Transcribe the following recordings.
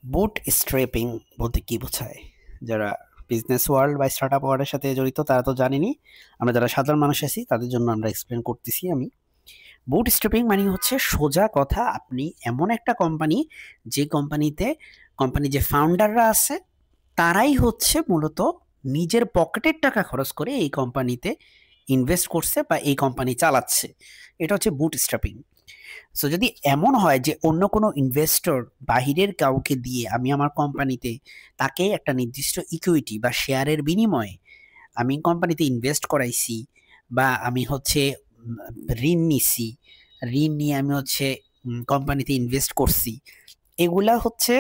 বুট স্ট্র্যাপিং বলতে কি বোঝায়? যারা বিজনেস ওয়ার্ল্ড বা স্টার্টআপ ওয়ার্ল্ডের সাথে জড়িত তারা তো জানেনই। আমরা যারা সাধারণ মানুষ আছি তাদের জন্য আমরা এক্সপ্লেন করতেছি আমি। বুট স্ট্র্যাপিং মানে হচ্ছে সোজা কথা, আপনি এমন একটা কোম্পানি যে কোম্পানি যে ফাউন্ডাররা আছে তারাই হচ্ছে মূলত নিজের পকেটের টাকা খরচ করে এই কোম্পানিতে ইনভেস্ট করছে বা এই কোম্পানি চালাচ্ছে। এটা হচ্ছে বুট স্ট্র্যাপিং। সো যদি এমন হয় যে অন্য কোনো ইনভেস্টর বাহিরের কাউকে দিয়ে আমি আমার কোম্পানিতে তাকে একটা নির্দিষ্ট ইকুইটি বা শেয়ারের বিনিময়ে আমি কোম্পানিতে ইনভেস্ট করাইছি, বা আমি হচ্ছে ঋণ নিছি, ঋণ নিয়ে আমি হচ্ছে কোম্পানিতে ইনভেস্ট করছি, এগুলা হচ্ছে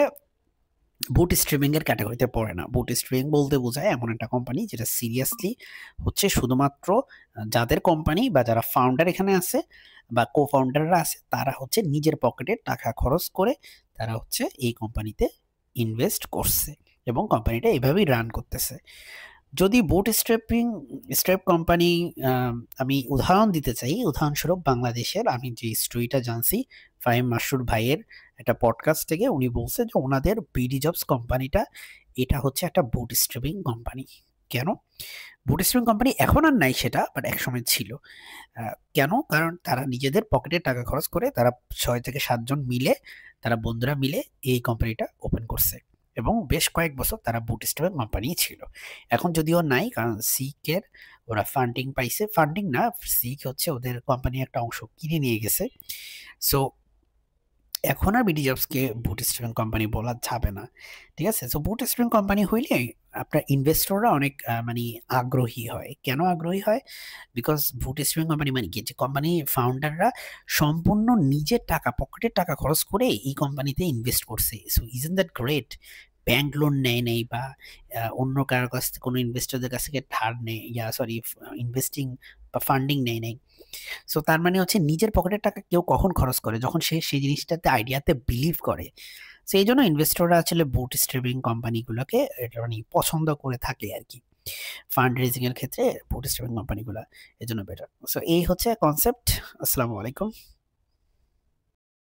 বুট স্ট্রিমিং এর ক্যাটাগরিতে পড়ে না। বুট স্ট্রিমিং বলতে বোঝায় এমন একটা কোম্পানি যেটা সিরিয়াসলি হচ্ছে শুধুমাত্র যাদের কোম্পানি বা যারা ফাউন্ডার এখানে আছে বা কো ফাউন্ডাররা আছে তারা হচ্ছে নিজের পকেটে টাকা খরচ করে তারা হচ্ছে এই কোম্পানিতে ইনভেস্ট করছে এবং কোম্পানিটা এভাবেই রান করতেছে। যদি বুট স্ট্র্যাপ কোম্পানি, আমি উদাহরণ দিতে চাই, উদাহরণস্বরূপ বাংলাদেশের আমি যে স্টোরিটা জানছি ফাহিম মাসুর ভাইয়ের একটা পডকাস্ট থেকে, উনি বলছে যে ওনাদের বিডি জবস কোম্পানিটা এটা হচ্ছে একটা বুট স্ট্র্যাপিং কোম্পানি। কেন বুট স্ট্র্যাপিং কোম্পানি এখন আর নাই সেটা, বাট একসময় ছিল। কেন? কারণ তারা নিজেদের পকেটে টাকা খরচ করে তারা 6 থেকে 7 জন মিলে, তারা বন্ধুরা মিলে এই কোম্পানিটা ওপেন করছে এবং বেশ কয়েক বছর তারা বুটস্ট্র্যাপ কোম্পানি ছিল। এখন যদিও নাই, কারণ সিকের ওরা ফান্ডিং পাইছে, ফান্ডিং না, সিক হচ্ছে ওদের কোম্পানির একটা অংশ কিনে নিয়ে গেছে। সো এখন আর বিডি জবসকে বুটস্ট্র্যাপিং কোম্পানি বলা যাবে না। ঠিক আছে? সো বুটস্ট্র্যাপিং কোম্পানি হইলে আপনার ইনভেস্টররা অনেক মানে আগ্রহী হয়। কেন আগ্রহী হয়? বিকজ বুটস্ট্র্যাপিং কোম্পানি মানে কি, যে কোম্পানি ফাউন্ডাররা সম্পূর্ণ নিজের টাকা, পকেটের টাকা খরচ করে এই কোম্পানিতে ইনভেস্ট করছে। So isn't that great? Bank loan নেয় নেই বা অন্য কারোর কাছ থেকে, কোনো ইনভেস্টরদের কাছ থেকে ধার নেই, সরি, ইনভেস্টিং বা ফান্ডিং নেয় নাই। সো তার মানে হচ্ছে নিজের পকেটের টাকা কেউ কখন খরচ করে? যখন সে সেই জিনিসটাতে, আইডিয়াতে বিলিভ করে। সো এই জন্য ইনভেস্টররা আসলে বুট স্ট্র্যাপিং কোম্পানিগুলোকে এটা মানে পছন্দ করে থাকে আর কি। ফান্ড রেজিং এর ক্ষেত্রে বুট স্ট্র্যাপিং কোম্পানিগুলো এর জন্য বেটার। সো এই হচ্ছে কনসেপ্ট। আসসালামু আলাইকুম।